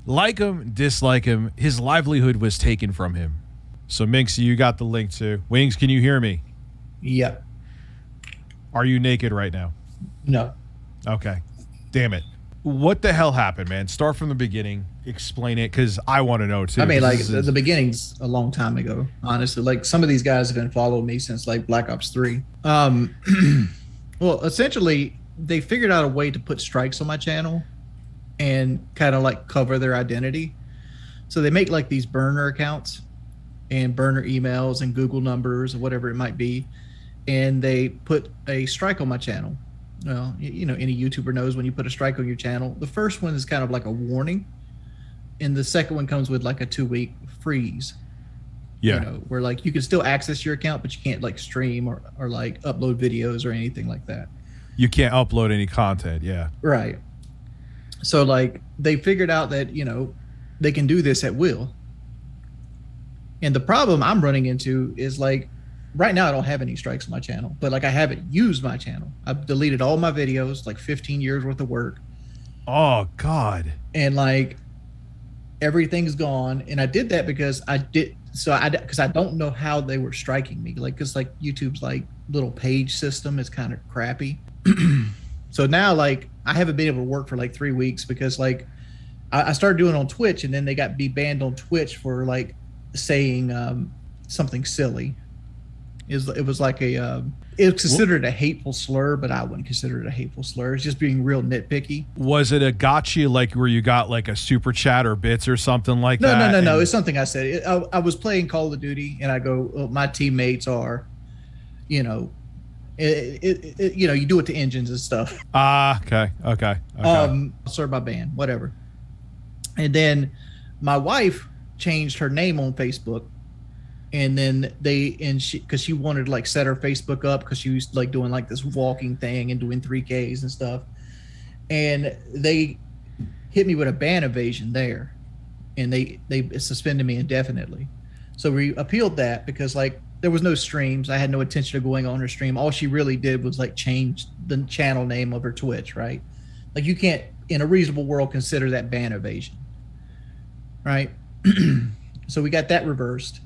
Like him, dislike him, his livelihood was taken from him. So Minx, you got the link too. Wings, can you hear me? Yep. Are you naked right now? No. Okay. Damn it. What the hell happened, man? Start from the beginning. Explain it, because I want to know too. I mean, like the beginning's a long time ago, honestly. Like some of these guys have been following me since like Black Ops 3. Well, essentially, they figured out a way to put strikes on my channel and kind of like cover their identity. So they make like these burner accounts and burner emails and Google numbers or whatever it might be. And they put a strike on my channel. Well, you know, any YouTuber knows when you put a strike on your channel, the first one is kind of like a warning. And the second one comes with like a 2-week freeze. Yeah. You know, where like you can still access your account, but you can't like stream or like upload videos or anything like that. You can't upload any content. Yeah. Right. So like they figured out that, you know, they can do this at will. And the problem I'm running into is like, right now I don't have any strikes on my channel, but like I haven't used my channel. I've deleted all my videos, like 15 years worth of work. Oh God. And like everything's gone. And I did that because because I don't know how they were striking me. Like, cause like YouTube's like little page system is kind of crappy. So now like I haven't been able to work for like 3 weeks because like I started doing it on Twitch and then they got banned on Twitch for like saying something silly. It was like it was considered a hateful slur, but I wouldn't consider it a hateful slur. It's just being real nitpicky. Was it a gotcha, like where you got like a super chat or bits or something like that? No. It's something I said. I was playing Call of Duty and I go, oh, my teammates are, you know, you know, you do it to engines and stuff. Okay. Sorry, my ban, whatever. And then my wife changed her name on Facebook. And then because she wanted to like set her Facebook up because she was like doing like this walking thing and doing 3Ks and stuff. And they hit me with a ban evasion there. And they suspended me indefinitely. So we appealed that because like there was no streams. I had no intention of going on her stream. All she really did was like change the channel name of her Twitch, right? Like you can't, in a reasonable world, consider that ban evasion, right? So we got that reversed.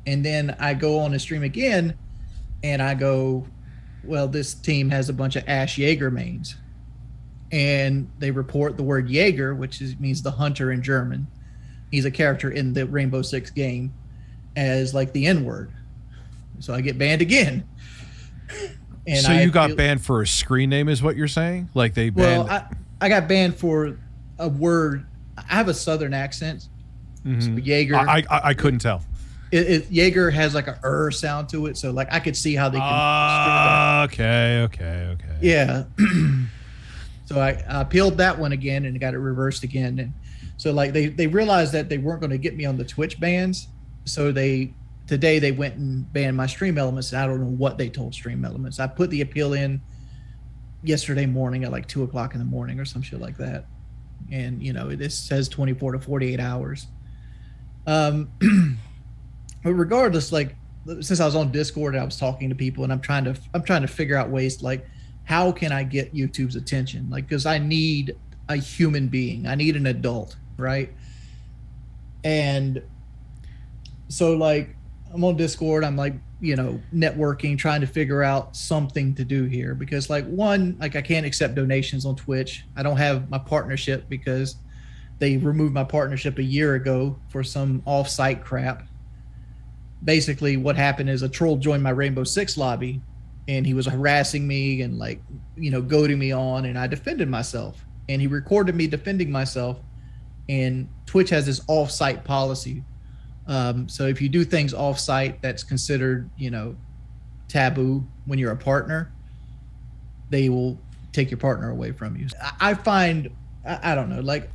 And then I go on a stream again and I go, well, this team has a bunch of Ash Jaeger mains. And they report the word Jaeger, which means the hunter in German. He's a character in the Rainbow Six game as like the N-word. So I get banned again. And so you got banned for a screen name is what you're saying? Like they banned... Well, I got banned for a word. I have a Southern accent. Mm-hmm. So Jaeger. I couldn't tell. Jaeger has like a sound to it, so like I could see how they can. Okay. Yeah. So I appealed that one again and got it reversed again. And so like they realized that they weren't going to get me on the Twitch bans. So today they went and banned my Stream Elements. And I don't know what they told Stream Elements. I put the appeal in yesterday morning at like 2:00 in the morning or some shit like that. And you know, this says 24 to 48 hours. But regardless, like since I was on Discord and I was talking to people and I'm trying to figure out ways like how can I get YouTube's attention? Like, because I need a human being, I need an adult, right? And so like I'm on Discord, I'm like, you know, networking, trying to figure out something to do here because like one, like I can't accept donations on Twitch. I don't have my partnership because they removed my partnership a year ago for some off-site crap. Basically what happened is a troll joined my Rainbow Six lobby and he was harassing me and like, you know, goading me on, and I defended myself and he recorded me defending myself. And Twitch has this off-site policy. So if you do things off-site, that's considered, you know, taboo when you're a partner, they will take your partner away from you. I find, I don't know, like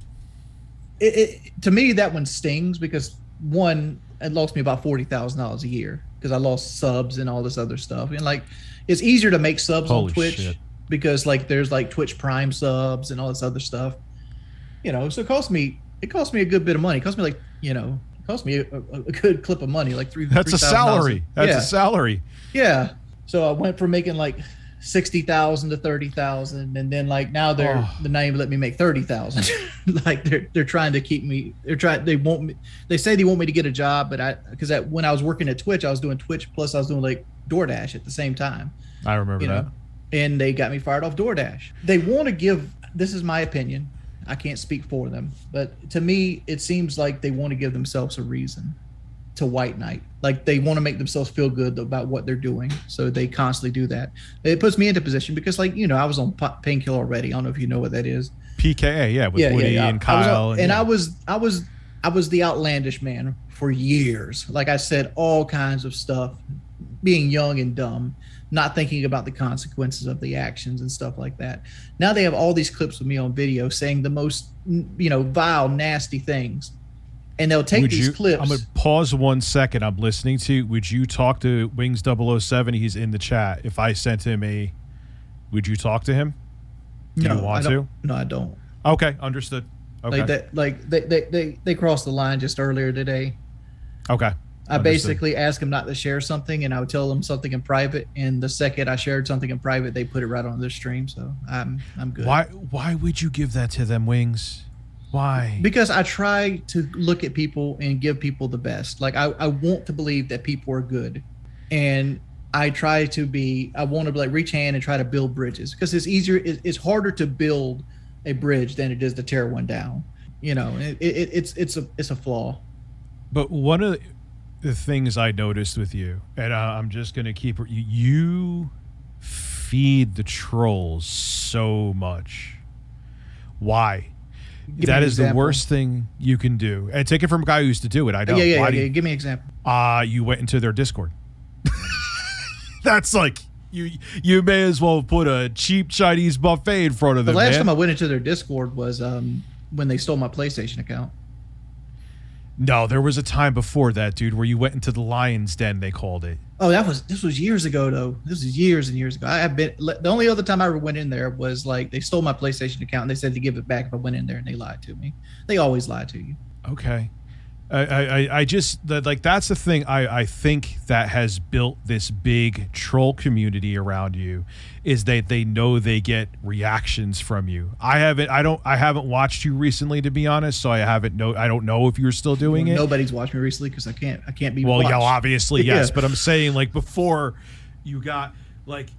to me, that one stings because one, it lost me about $40,000 a year because I lost subs and all this other stuff. And like, it's easier to make subs on Twitch because like there's like Twitch Prime subs and all this other stuff, you know. So it cost me a good bit of money. It cost me like, you know, it cost me a good clip of money, like That's a salary. That's a salary. Yeah. So I went from making like 60,000 to 30,000, and then like now they're not even let me make 30,000. Like they're trying to keep me. They want me. They say they want me to get a job, but because when I was working at Twitch, I was doing Twitch plus I was doing like DoorDash at the same time. I remember that. And they got me fired off DoorDash. They want to give. This is my opinion. I can't speak for them, but to me, it seems like they want to give themselves a reason to white knight. Like they want to make themselves feel good about what they're doing. So they constantly do that. It puts me into position because like, I was on Painkiller already. I don't know if you know what that is. PKA. Yeah. With Woody and Kyle. I was the outlandish man for years. Like I said, all kinds of stuff, being young and dumb, not thinking about the consequences of the actions and stuff like that. Now they have all these clips of me on video saying the most, vile, nasty things. And they'll take these clips. I'm going to pause 1 second. I'm listening to. Would you talk to Wings007? He's in the chat. If I sent him would you talk to him? Do you want to? No, I don't. Okay, understood. Okay. They crossed the line just earlier today. Okay. I basically asked them not to share something, and I would tell them something in private. And the second I shared something in private, they put it right on their stream. So I'm good. Why would you give that to them, Wings? Why? Because I try to look at people and give people the best. Like I want to believe that people are good, and I want to like reach hand and try to build bridges because it's easier. It's harder to build a bridge than it is to tear one down. It's a flaw. But one of the things I noticed with you, and I'm just going to keep it, you feed the trolls so much. Why? That is the worst thing you can do. And take it from a guy who used to do it. I know. Yeah. Give me an example. You went into their Discord. That's like you may as well put a cheap Chinese buffet in front of them. The last time I went into their Discord was when they stole my PlayStation account. No, there was a time before that, dude, where you went into the lion's den, they called it. Oh, this was years ago, though. This was years and years ago. The only other time I ever went in there was like they stole my PlayStation account and they said to give it back if I went in there, and they lied to me. They always lie to you. Okay. I just that's the thing I think that has built this big troll community around you is that they know they get reactions from you. I haven't watched you recently, to be honest, so I don't know if you're still doing it. Nobody's watched me recently because I can't be well watched. Yeah, obviously yes, Yeah. But I'm saying like before you got like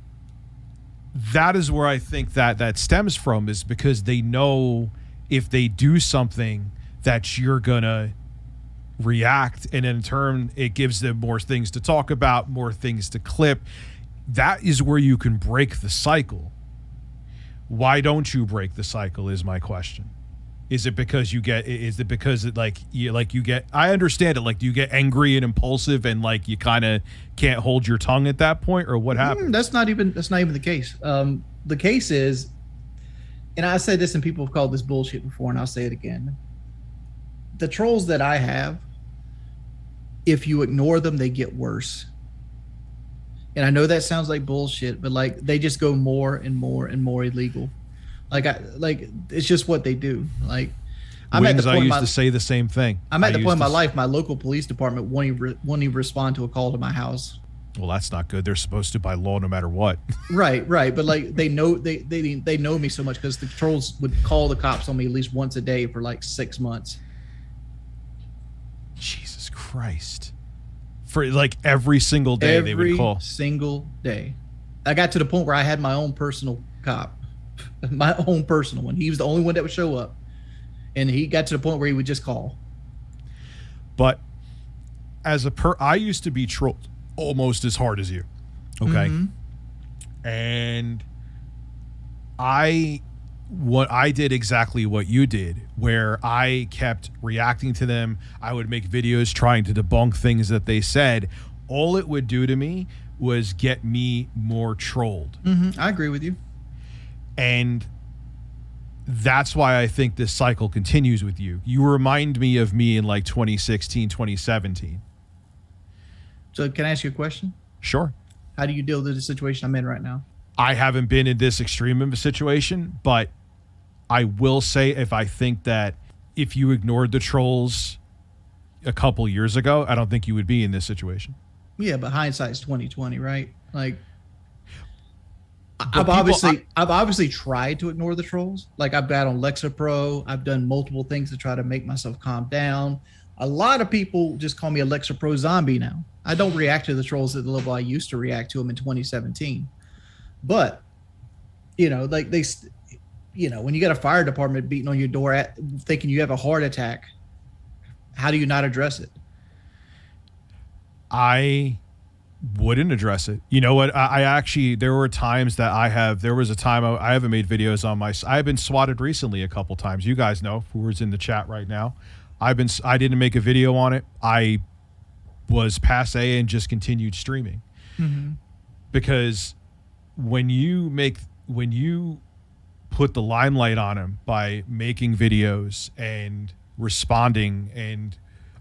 that is where I think that stems from, is because they know if they do something that you're gonna react, and in turn it gives them more things to talk about, more things to clip. That is where you can break the cycle. Why don't you break the cycle is my question. Is it because you get I understand it, like do you get angry and impulsive and like you kind of can't hold your tongue at that point, or what happens? That's not even the case. The case is, and I said this and people have called this bullshit before, and I'll say it again. The trolls that I have, if you ignore them, they get worse. And I know that sounds like bullshit, but like they just go more and more and more illegal. Like it's just what they do. Like I used to say the same thing. I'm at the point in my life, my local police department won't even respond to a call to my house. Well, that's not good. They're supposed to by law no matter what. Right. But like they know me so much because the trolls would call the cops on me at least once a day for like 6 months. Jesus Christ. For like every single day they would call. Every single day. I got to the point where I had my own personal cop. My own personal one. He was the only one that would show up. And he got to the point where he would just call. But I used to be trolled almost as hard as you. Okay. Mm-hmm. And I did exactly what you did, where I kept reacting to them. I would make videos trying to debunk things that they said. All it would do to me was get me more trolled. Mm-hmm. I agree with you. And that's why I think this cycle continues with you. You remind me of me in like 2016, 2017. So can I ask you a question? Sure. How do you deal with the situation I'm in right now? I haven't been in this extreme of a situation, but I will say I think that if you ignored the trolls a couple years ago, I don't think you would be in this situation. Yeah, but hindsight's 20/20, right? Like I've obviously tried to ignore the trolls. Like I've got on Lexapro. I've done multiple things to try to make myself calm down. A lot of people just call me a Lexapro zombie now. I don't react to the trolls at the level I used to react to them in 2017. But, like when you got a fire department beating on your door thinking you have a heart attack, how do you not address it? I wouldn't address it. You know what? I actually, there were times that there was a time I haven't made videos on I've been swatted recently a couple times. You guys know who's in the chat right now. I didn't make a video on it. I was passe and just continued streaming. Mm-hmm. Because when you put the limelight on him by making videos and responding, and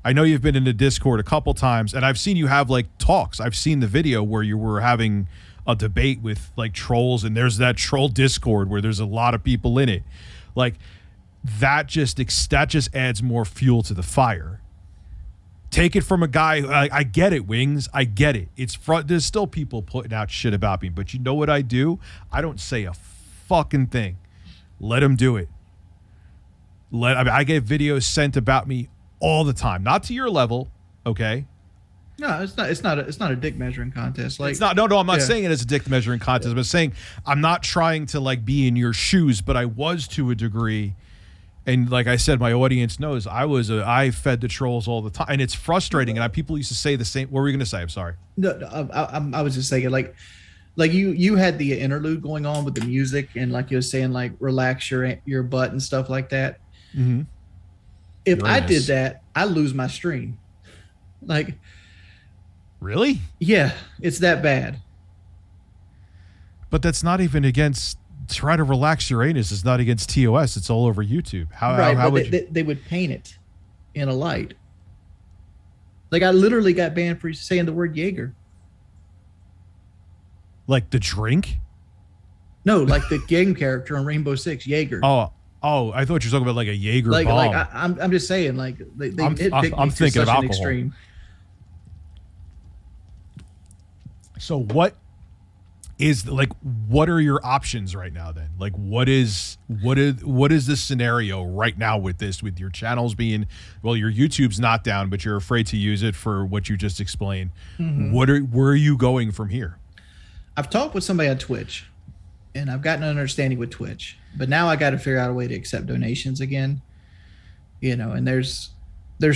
I know you've been in the Discord a couple times, and I've seen you have like talks. I've seen the video where you were having a debate with like trolls, and there's that troll Discord where there's a lot of people in it. Like that just adds more fuel to the fire. Take it from a guy. I get it, Wings. I get it. There's still people putting out shit about me, but you know what I do? I don't say a fucking thing. Let them do it. I get videos sent about me all the time, not to your level, okay? No, it's not a dick measuring contest. Like it's not. No, I'm not saying it as a dick measuring contest. I'm saying I'm not trying to like be in your shoes, but I was to a degree. And like I said, my audience knows I fed the trolls all the time, and it's frustrating. And people used to say the same. What were you going to say? I'm sorry. No, I was just saying like you had the interlude going on with the music, and like you were saying, like relax your butt and stuff like that. Mm-hmm. If I did that, I lose my stream. Like, really? Yeah, it's that bad. But that's not even against. Try to relax your anus. It's not against TOS. It's all over YouTube. How would they would paint it in a light? Like I literally got banned for saying the word Jaeger. Like the drink? No, like the game character on Rainbow Six, Jaeger. Oh, I thought you were talking about like a Jaeger bomb. Like I'm just saying, like I'm thinking of alcohol. Extreme. So what are your options right now then? Like what is the scenario right now with your channels being, well, your YouTube's not down, but you're afraid to use it for what you just explained. Mm-hmm. Where are you going from here? I've talked with somebody on Twitch, and I've gotten an understanding with Twitch, but now I got to figure out a way to accept donations again. And there's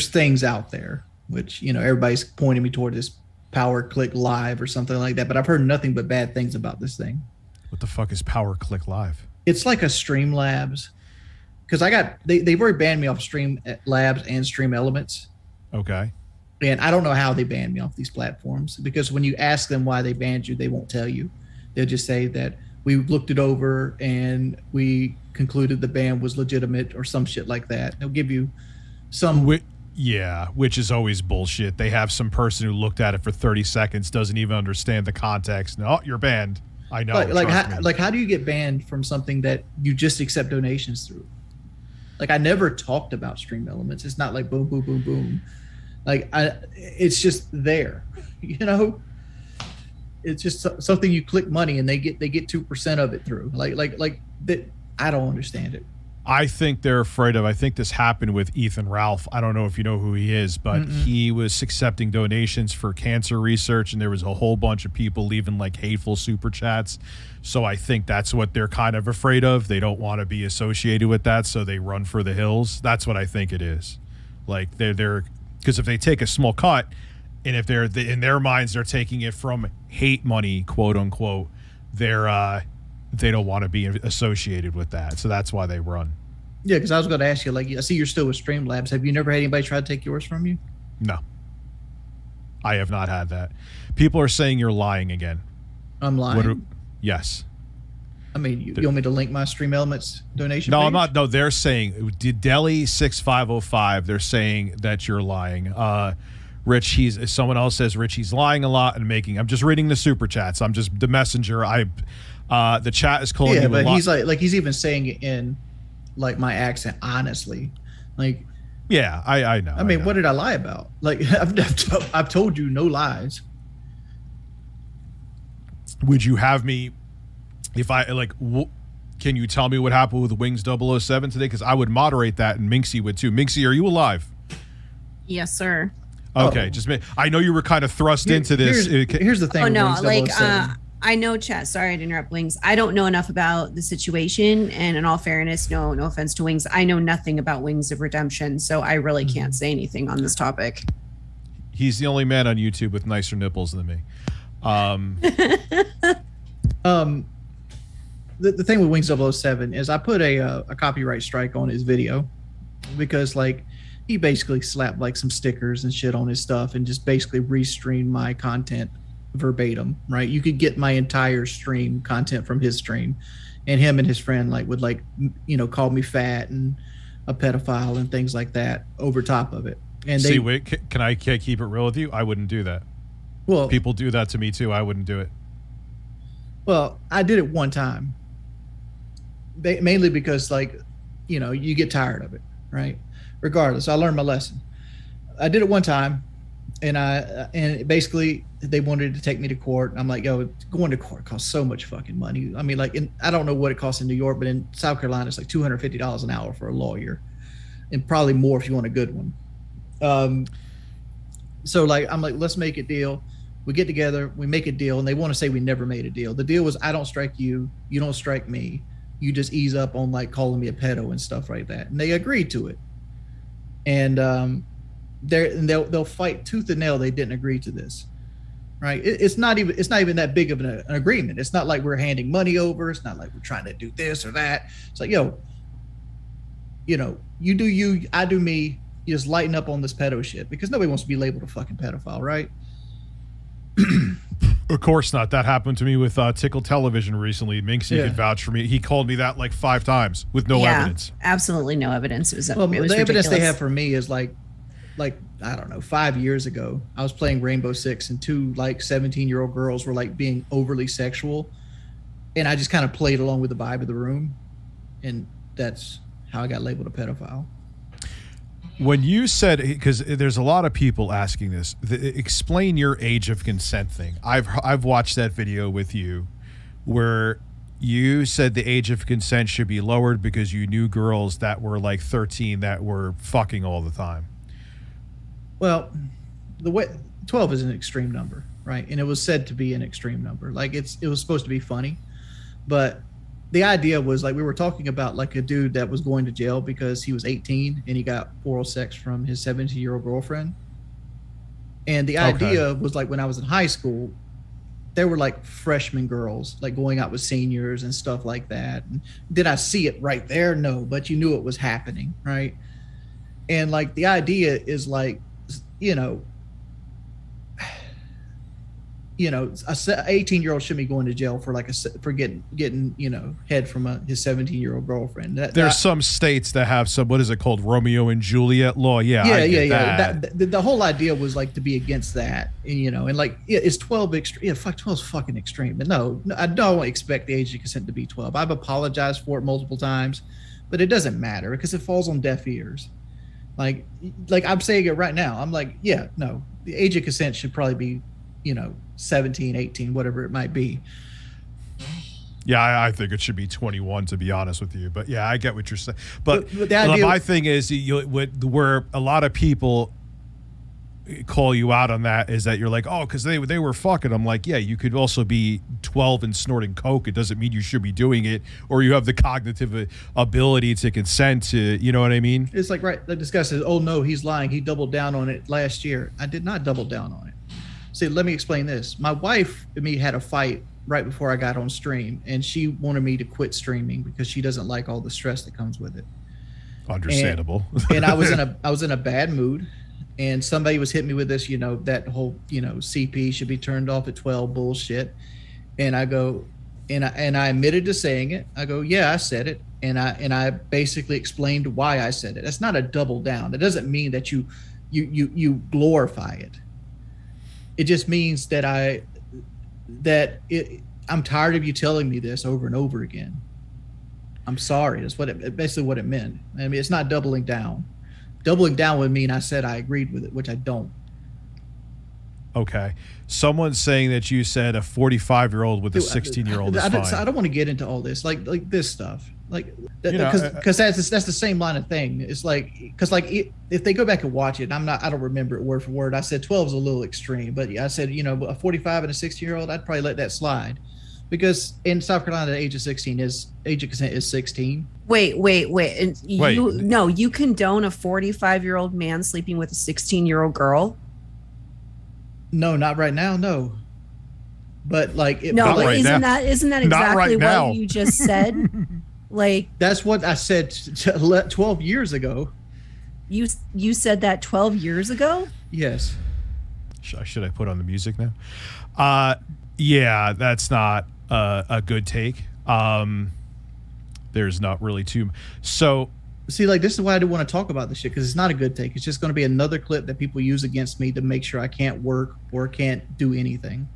things out there which everybody's pointing me toward this Power Click Live or something like that, but I've heard nothing but bad things about this thing. What the fuck is Power Click Live? It's like a Streamlabs, because they've already banned me off Streamlabs and Stream Elements. Okay. And I don't know how they banned me off these platforms, because when you ask them why they banned you, they won't tell you. They'll just say that we looked it over and we concluded the ban was legitimate or some shit like that. They'll give you some. Yeah, which is always bullshit. They have some person who looked at it for 30 seconds, doesn't even understand the context. No, you're banned. I know. How do you get banned from something that you just accept donations through? Like I never talked about Stream Elements. It's not like boom, boom, boom, boom. Like it's just there, It's just something you click money and they get 2% of it through. Like that. I don't understand it. I think they're afraid of. I think this happened with Ethan Ralph. I don't know if you know who he is, but he was accepting donations for cancer research, and there was a whole bunch of people leaving like hateful super chats. So I think that's what they're kind of afraid of. They don't want to be associated with that, so they run for the hills. That's what I think it is. Like they're because if they take a small cut, and if they're in their minds they're taking it from hate money, quote unquote, they don't want to be associated with that. So that's why they run. Yeah, because I was going to ask you, like, I see you're still with Streamlabs. Have you never had anybody try to take yours from you? No. I have not had that. People are saying you're lying again. I'm lying? Yes. I mean, you want me to link my Stream Elements donation No, page? I'm not. No, they're saying, Delhi6505, they're saying that you're lying. Rich, someone else says, Rich, he's lying a lot and making, I'm just reading the super chats. I'm just the messenger. The chat is calling you a lot. He's like he's even saying it in like my accent, honestly. Like, yeah, I know. I mean, what did I lie about? Like, I've told you no lies. Would you have me if I like, can you tell me what happened with Wings 007 today? Because I would moderate that, and Minxie would too. Minxie, are you alive? Yes, sir. Okay, I know you were kind of thrust into this. Here's the thing. Oh no, Wings like 007. I know, chat. Sorry to interrupt, Wings. I don't know enough about the situation, and in all fairness, no offense to Wings, I know nothing about Wings of Redemption, so I really can't say anything on this topic. He's the only man on YouTube with nicer nipples than me. The thing with Wings 007 is I put a copyright strike on his video because like he basically slapped like some stickers and shit on his stuff and just basically restreamed my content verbatim, right? You could get my entire stream content from his stream, and him and his friend like would like, you know, call me fat and a pedophile and things like that over top of it. And see, wait, can I keep it real with you? I wouldn't do that. Well, people do that to me too. I wouldn't do it. Well, I did it one time, mainly because like, you know, you get tired of it, right? Regardless, I learned my lesson. I did it one time, and basically they wanted to take me to court. I'm like, yo, going to court costs so much fucking money. I mean, like, I don't know what it costs in New York, but in South Carolina, it's like $250 an hour for a lawyer, and probably more if you want a good one. So like, I'm like, let's make a deal. We get together, we make a deal, and they want to say we never made a deal. The deal was I don't strike you, you don't strike me. You just ease up on like calling me a pedo and stuff like that. And they agreed to it. And they'll fight tooth and nail. They didn't agree to this, right? It's not even that big of an agreement. It's not like we're handing money over. It's not like we're trying to do this or that. It's like, yo, you know, you do you, I do me. You just lighten up on this pedo shit because nobody wants to be labeled a fucking pedophile, right? Of course not. That happened to me with Tickle Television recently. Minxie could vouch for me. He called me that like 5 times with no evidence. Absolutely no evidence. It was the ridiculous. Evidence they have for me is like I don't know, 5 years ago, I was playing Rainbow Six and 2 like 17-year-old girls were like being overly sexual, and I just kind of played along with the vibe of the room, and that's how I got labeled a pedophile. When you said, because there's a lot of people asking this, explain your age of consent thing. I've watched that video with you where you said the age of consent should be lowered because you knew girls that were like 13 that were fucking all the time. Well, the way 12 is an extreme number, right? And it was said to be an extreme number. Like it was supposed to be funny, but the idea was like we were talking about like a dude that was going to jail because he was 18 and he got oral sex from his 17-year-old girlfriend. And the idea was like when I was in high school, there were like freshman girls like going out with seniors and stuff like that. And did I see it right there? No, but you knew it was happening, right? And like the idea is like, you know, a 18-year-old shouldn't be going to jail for like for getting you know head from his 17-year-old girlfriend. There's some states that have some, what is it called, Romeo and Juliet law? Yeah. The whole idea was like to be against that, and you know, and like it's 12 extreme. Yeah, 12 is fucking extreme. But no, I don't expect the age of consent to be 12. I've apologized for it multiple times, but it doesn't matter because it falls on deaf ears. Like I'm saying it right now. I'm like, yeah, no, the age of consent should probably be, you know, 17, 18, whatever it might be. Yeah, I think it should be 21, to be honest with you. But yeah, I get what you're saying. But my thing is, where a lot of people call you out on that is that you're like, oh, because they were fucking. I'm like, yeah, you could also be 12 and snorting coke. It doesn't mean you should be doing it, or you have the cognitive ability to consent to, you know what I mean? It's like, right, the discuss is, oh no, he's lying. He doubled down on it last year. I did not double down on it. See, let me explain this. My wife and me had a fight right before I got on stream, and she wanted me to quit streaming because she doesn't like all the stress that comes with it. Understandable. And I was in a bad mood, and somebody was hitting me with this, you know, that whole, you know, CP should be turned off at 12 bullshit. And I go, and I admitted to saying it. I go, yeah, I said it, and I basically explained why I said it. That's not a double down. It doesn't mean that you glorify it. It just means that I'm tired of you telling me this over and over again. I'm sorry. That's basically what it meant. I mean, it's not doubling down. Doubling down would mean I said I agreed with it, which I don't. Okay. Someone's saying that you said a 45-year-old with a 16-year-old is fine. I don't want to get into all this, like this stuff, like You know, because that's the same line of thing. It's like because if they go back and watch it, I don't remember it word for word. I said 12 is a little extreme, but I said a 45 and a 16-year-old, I'd probably let that slide, because in South Carolina, the age of consent is 16. Wait. And you condone a 45-year-old man sleeping with a 16-year-old girl? No, not right now. No, but like isn't that exactly what you just said? Like, that's what I said 12 years ago. You said that 12 years ago? Yes. Should I put on the music now? Yeah, that's not a good take. There's not really too. So, see, like, this is why I didn't want to talk about this shit, because it's not a good take. It's just going to be another clip that people use against me to make sure I can't work or can't do anything.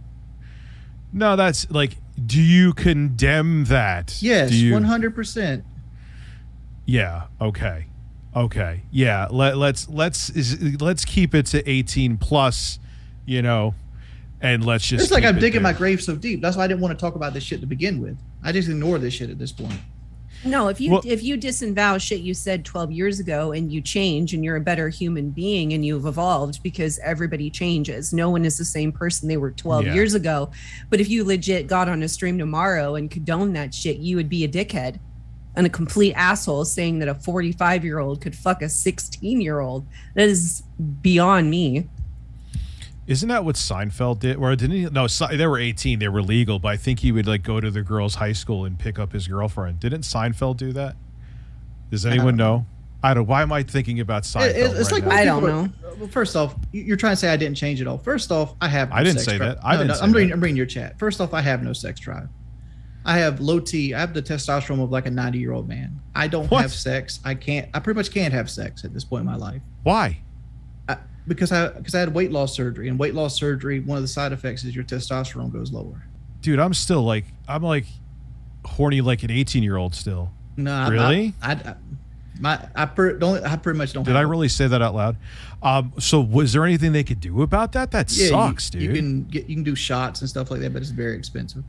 No, that's like, do you condemn that? Yes, 100%. Yeah. Okay. Yeah. Let's keep it to 18 plus, and let's just. It's like I'm digging my grave so deep. That's why I didn't want to talk about this shit to begin with. I just ignore this shit at this point. No, if you disavow shit you said 12 years ago and you change and you're a better human being and you've evolved, because everybody changes. No one is the same person they were 12 years ago. But if you legit got on a stream tomorrow and condoned that shit, you would be a dickhead and a complete asshole saying that a 45-year-old could fuck a 16-year-old. That is beyond me. Isn't that what Seinfeld did? Or didn't he? No, they were 18. They were legal, but I think he would like go to the girls' high school and pick up his girlfriend. Didn't Seinfeld do that? Does anyone know? I don't. Why am I thinking about Seinfeld? It's right like now? I don't know. Well, first off, you're trying to say I didn't change it all. First off, I have. No I didn't sex say drive. that. I didn't. I'm reading your chat. First off, I have no sex drive. I have low T. I have the testosterone of like a 90-year-old man. I don't have sex. I pretty much can't have sex at this point in my life. Why? Because I had weight loss surgery, and weight loss surgery, one of the side effects is your testosterone goes lower. Dude, I'm horny like an 18-year-old still. No, really? I pretty much don't. Did I really say that out loud? So was there anything they could do about that? That sucks, dude. You can do shots and stuff like that, but it's very expensive.